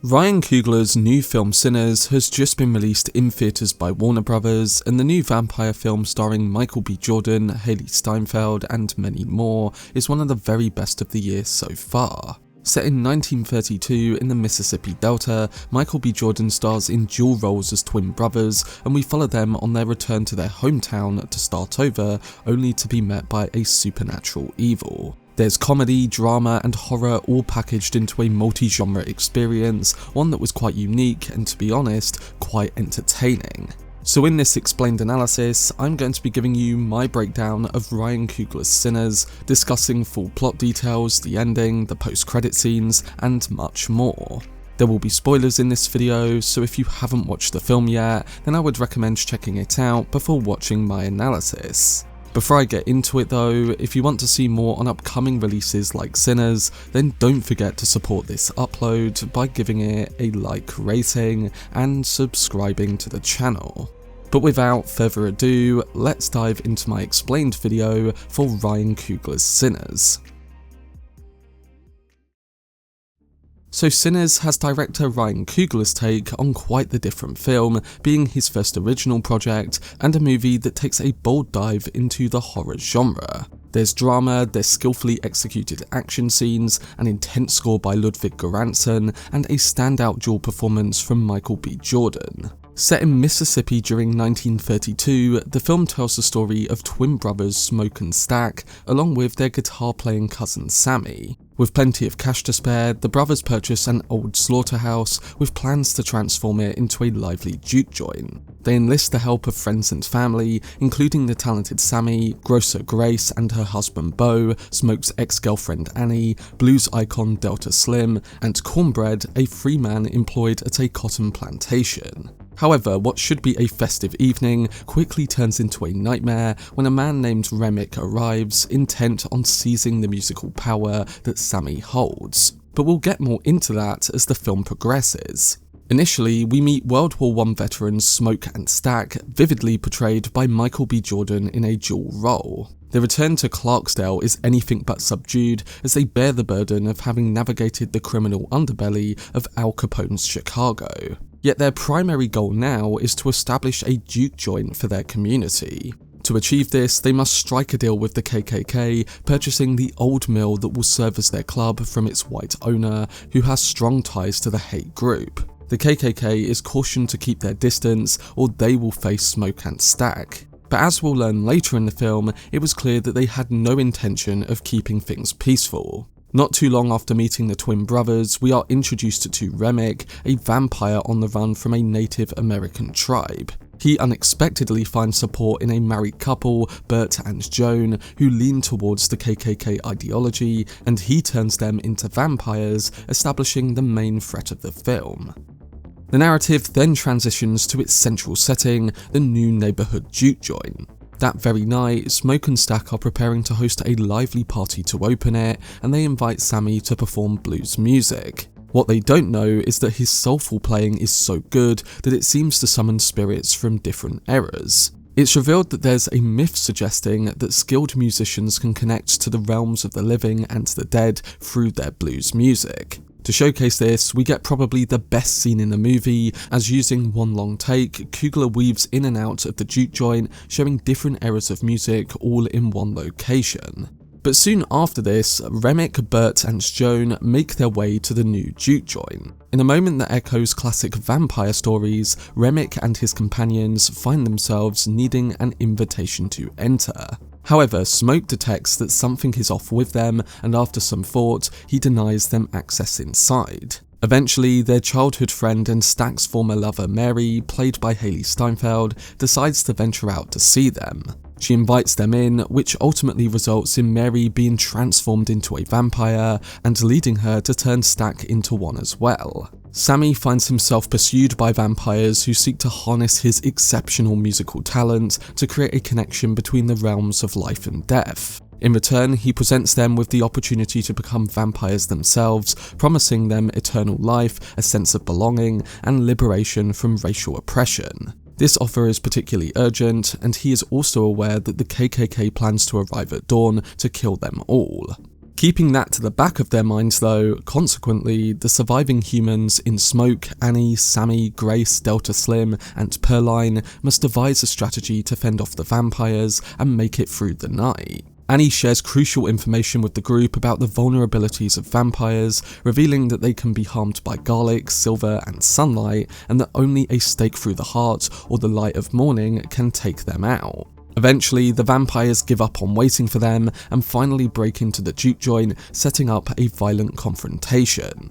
Ryan Coogler's new film Sinners has just been released in theatres by Warner Brothers, and the new vampire film starring Michael B. Jordan, Hailee Steinfeld and many more is one of the very best of the year so far. Set in 1932 in the Mississippi Delta, Michael B. Jordan stars in dual roles as twin brothers, and we follow them on their return to their hometown to start over, only to be met by a supernatural evil. There's comedy, drama and horror all packaged into a multi-genre experience, one that was quite unique and, to be honest, quite entertaining. So in this explained analysis, I'm going to be giving you my breakdown of Ryan Coogler's Sinners, discussing full plot details, the ending, the post-credit scenes, and much more. There will be spoilers in this video, so if you haven't watched the film yet, then I would recommend checking it out before watching my analysis. Before I get into it though, if you want to see more on upcoming releases like Sinners, then don't forget to support this upload by giving it a like rating and subscribing to the channel. But without further ado, let's dive into my explained video for Ryan Coogler's Sinners. So Sinners has director Ryan Coogler's take on quite the different film, being his first original project, and a movie that takes a bold dive into the horror genre. There's drama, there's skillfully executed action scenes, an intense score by Ludwig Göransson, and a standout dual performance from Michael B. Jordan. Set in Mississippi during 1932, the film tells the story of twin brothers Smoke and Stack, along with their guitar-playing cousin Sammy. With plenty of cash to spare, the brothers purchase an old slaughterhouse with plans to transform it into a lively juke joint. They enlist the help of friends and family, including the talented Sammy, grocer Grace and her husband Beau, Smoke's ex-girlfriend Annie, blues icon Delta Slim, and Cornbread, a free man employed at a cotton plantation. However, what should be a festive evening quickly turns into a nightmare when a man named Remick arrives, intent on seizing the musical power that Sammy holds. But we'll get more into that as the film progresses. Initially, we meet World War I veterans Smoke and Stack, vividly portrayed by Michael B. Jordan in a dual role. Their return to Clarksdale is anything but subdued as they bear the burden of having navigated the criminal underbelly of Al Capone's Chicago. Yet their primary goal now is to establish a juke joint for their community. To achieve this, they must strike a deal with the KKK, purchasing the old mill that will serve as their club from its white owner, who has strong ties to the hate group. The KKK is cautioned to keep their distance, or they will face Smoke and Stack. But as we'll learn later in the film, it was clear that they had no intention of keeping things peaceful. Not too long after meeting the twin brothers, we are introduced to Remick, a vampire on the run from a Native American tribe. He unexpectedly finds support in a married couple, Bert and Joan, who lean towards the KKK ideology, and he turns them into vampires, establishing the main threat of the film. The narrative then transitions to its central setting, the new neighbourhood juke joint. That very night, Smoke and Stack are preparing to host a lively party to open it, and they invite Sammy to perform blues music. What they don't know is that his soulful playing is so good that it seems to summon spirits from different eras. It's revealed that there's a myth suggesting that skilled musicians can connect to the realms of the living and the dead through their blues music. To showcase this, we get probably the best scene in the movie, as using one long take, Coogler weaves in and out of the juke joint, showing different eras of music all in one location. But soon after this, Remick, Bert and Joan make their way to the new juke joint. In a moment that echoes classic vampire stories, Remick and his companions find themselves needing an invitation to enter. However, Smoke detects that something is off with them, and after some thought, he denies them access inside. Eventually, their childhood friend and Stack's former lover Mary, played by Hailee Steinfeld, decides to venture out to see them. She invites them in, which ultimately results in Mary being transformed into a vampire and leading her to turn Stack into one as well. Sammy finds himself pursued by vampires who seek to harness his exceptional musical talent to create a connection between the realms of life and death. In return, he presents them with the opportunity to become vampires themselves, promising them eternal life, a sense of belonging, and liberation from racial oppression. This offer is particularly urgent, and he is also aware that the KKK plans to arrive at dawn to kill them all. Keeping that to the back of their minds though, consequently, the surviving humans in Smoke, Annie, Sammy, Grace, Delta Slim, and Pearline must devise a strategy to fend off the vampires and make it through the night. Annie shares crucial information with the group about the vulnerabilities of vampires, revealing that they can be harmed by garlic, silver, and sunlight, and that only a stake through the heart or the light of morning can take them out. Eventually, the vampires give up on waiting for them and finally break into the juke joint, setting up a violent confrontation.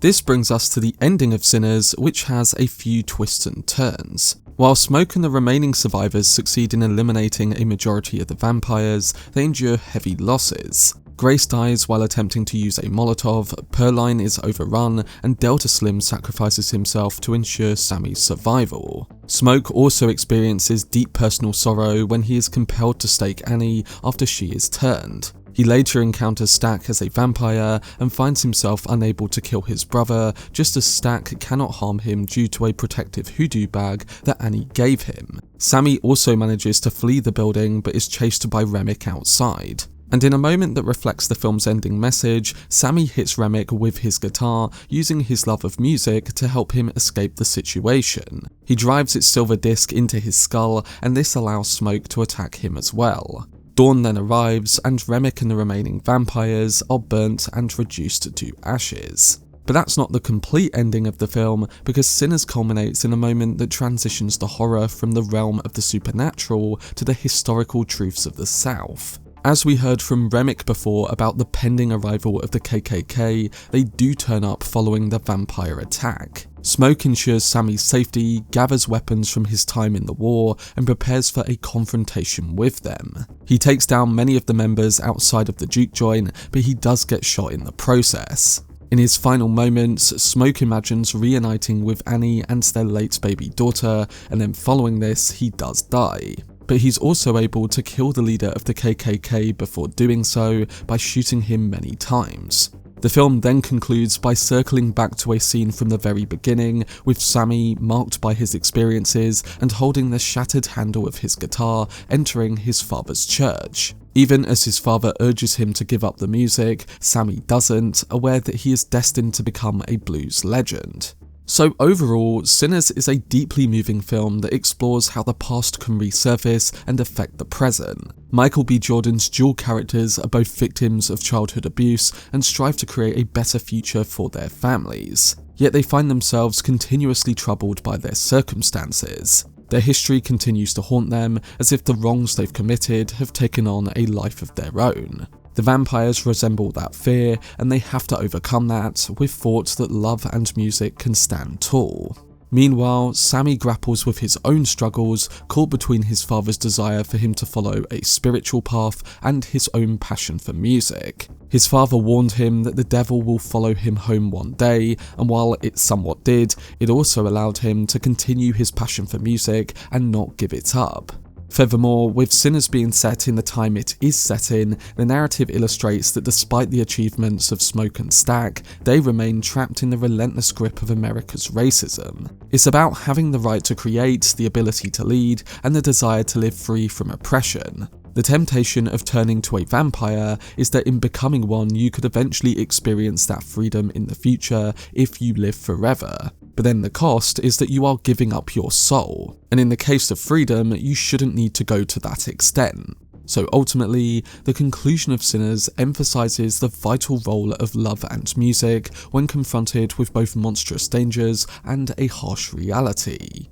This brings us to the ending of Sinners, which has a few twists and turns. While Smoke and the remaining survivors succeed in eliminating a majority of the vampires, they endure heavy losses. Grace dies while attempting to use a Molotov, Pearline is overrun, and Delta Slim sacrifices himself to ensure Sammy's survival. Smoke also experiences deep personal sorrow when he is compelled to stake Annie after she is turned. He later encounters Stack as a vampire and finds himself unable to kill his brother, just as Stack cannot harm him due to a protective hoodoo bag that Annie gave him. Sammy also manages to flee the building but is chased by Remick outside. And in a moment that reflects the film's ending message, Sammy hits Remick with his guitar, using his love of music to help him escape the situation. He drives its silver disc into his skull, and this allows Smoke to attack him as well. Dawn then arrives, and Remick and the remaining vampires are burnt and reduced to ashes. But that's not the complete ending of the film, because Sinners culminates in a moment that transitions the horror from the realm of the supernatural to the historical truths of the South. As we heard from Remick before about the pending arrival of the KKK, they do turn up following the vampire attack. Smoke ensures Sammy's safety, gathers weapons from his time in the war, and prepares for a confrontation with them. He takes down many of the members outside of the juke joint, but he does get shot in the process. In his final moments, Smoke imagines reuniting with Annie and their late baby daughter, and then following this, he does die. But he's also able to kill the leader of the KKK before doing so by shooting him many times. The film then concludes by circling back to a scene from the very beginning, with Sammy, marked by his experiences and holding the shattered handle of his guitar, entering his father's church. Even as his father urges him to give up the music, Sammy doesn't, aware that he is destined to become a blues legend. So overall, Sinners is a deeply moving film that explores how the past can resurface and affect the present. Michael B. Jordan's dual characters are both victims of childhood abuse and strive to create a better future for their families. Yet they find themselves continuously troubled by their circumstances. Their history continues to haunt them, as if the wrongs they've committed have taken on a life of their own. The vampires resemble that fear, and they have to overcome that with thoughts that love and music can stand tall. Meanwhile, Sammy grapples with his own struggles, caught between his father's desire for him to follow a spiritual path and his own passion for music. His father warned him that the devil will follow him home one day, and while it somewhat did, it also allowed him to continue his passion for music and not give it up. Furthermore, with Sinners being set in the time it is set in, the narrative illustrates that despite the achievements of Smoke and Stack, they remain trapped in the relentless grip of America's racism. It's about having the right to create, the ability to lead, and the desire to live free from oppression. The temptation of turning to a vampire is that in becoming one you could eventually experience that freedom in the future if you live forever. But then the cost is that you are giving up your soul, and in the case of freedom, you shouldn't need to go to that extent. So ultimately, the conclusion of Sinners emphasises the vital role of love and music when confronted with both monstrous dangers and a harsh reality.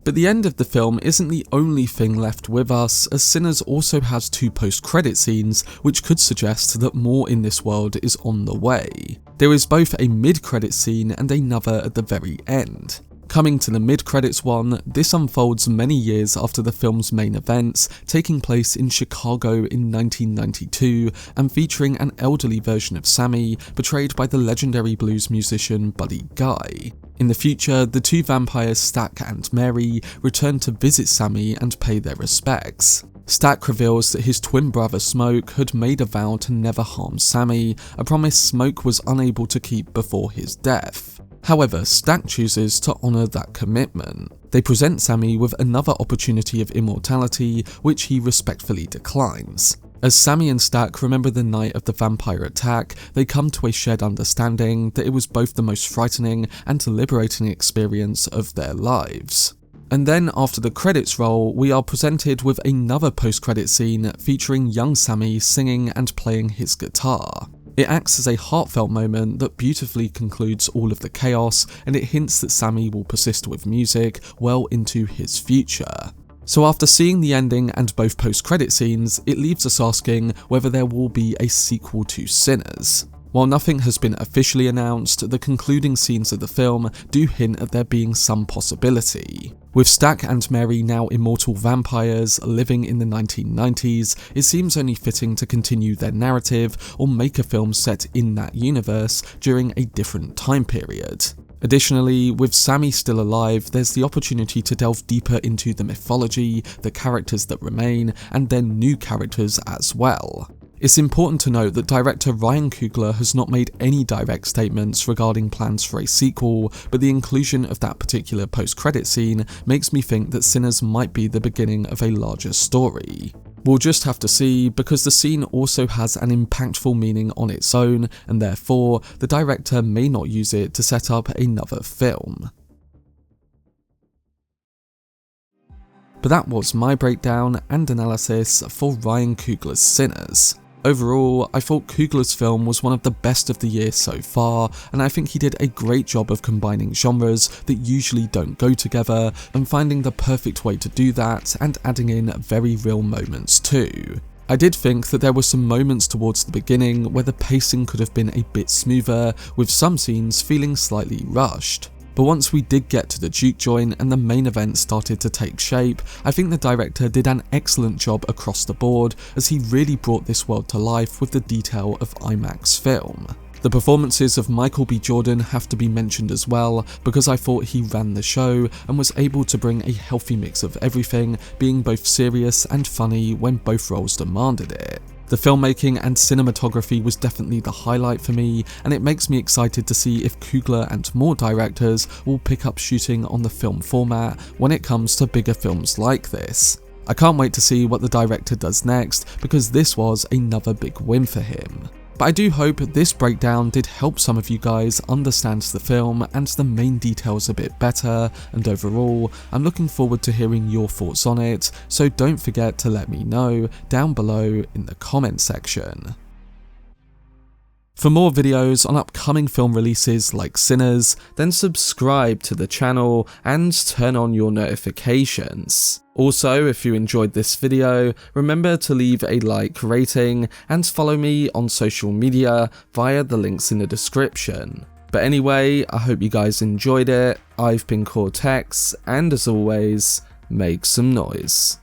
But the end of the film isn't the only thing left with us, as Sinners also has 2 post-credit scenes which could suggest that more in this world is on the way. There is both a mid-credit scene and another at the very end. Coming to the mid-credits one, this unfolds many years after the film's main events, taking place in Chicago in 1992 and featuring an elderly version of Sammy, portrayed by the legendary blues musician Buddy Guy. In the future, the 2 vampires Stack and Mary return to visit Sammy and pay their respects. Stack reveals that his twin brother Smoke had made a vow to never harm Sammy, a promise Smoke was unable to keep before his death. However, Stack chooses to honour that commitment. They present Sammy with another opportunity of immortality, which he respectfully declines. As Sammy and Stack remember the night of the vampire attack, they come to a shared understanding that it was both the most frightening and liberating experience of their lives. And then after the credits roll, we are presented with another post-credit scene featuring young Sammy singing and playing his guitar. It acts as a heartfelt moment that beautifully concludes all of the chaos, and it hints that Sammy will persist with music well into his future. So after seeing the ending and both post-credit scenes, it leaves us asking whether there will be a sequel to Sinners. While nothing has been officially announced, the concluding scenes of the film do hint at there being some possibility. With Stack and Mary now immortal vampires living in the 1990s, it seems only fitting to continue their narrative or make a film set in that universe during a different time period. Additionally, with Sammy still alive, there's the opportunity to delve deeper into the mythology, the characters that remain, and then new characters as well. It's important to note that director Ryan Coogler has not made any direct statements regarding plans for a sequel, but the inclusion of that particular post-credit scene makes me think that Sinners might be the beginning of a larger story. We'll just have to see, because the scene also has an impactful meaning on its own, and therefore, the director may not use it to set up another film. But that was my breakdown and analysis for Ryan Coogler's Sinners. Overall, I thought Coogler's film was one of the best of the year so far, and I think he did a great job of combining genres that usually don't go together and finding the perfect way to do that and adding in very real moments too. I did think that there were some moments towards the beginning where the pacing could have been a bit smoother, with some scenes feeling slightly rushed. But once we did get to the juke joint and the main event started to take shape, I think the director did an excellent job across the board, as he really brought this world to life with the detail of IMAX film. The performances of Michael B. Jordan have to be mentioned as well, because I thought he ran the show and was able to bring a healthy mix of everything, being both serious and funny when both roles demanded it. The filmmaking and cinematography was definitely the highlight for me, and it makes me excited to see if Coogler and more directors will pick up shooting on the film format when it comes to bigger films like this. I can't wait to see what the director does next, because this was another big win for him. But I do hope this breakdown did help some of you guys understand the film and the main details a bit better, and overall, I'm looking forward to hearing your thoughts on it, so don't forget to let me know down below in the comment section. For more videos on upcoming film releases like Sinners, then subscribe to the channel and turn on your notifications. Also, if you enjoyed this video, remember to leave a like rating and follow me on social media via the links in the description. But anyway, I hope you guys enjoyed it. I've been Cortex, and as always, make some noise.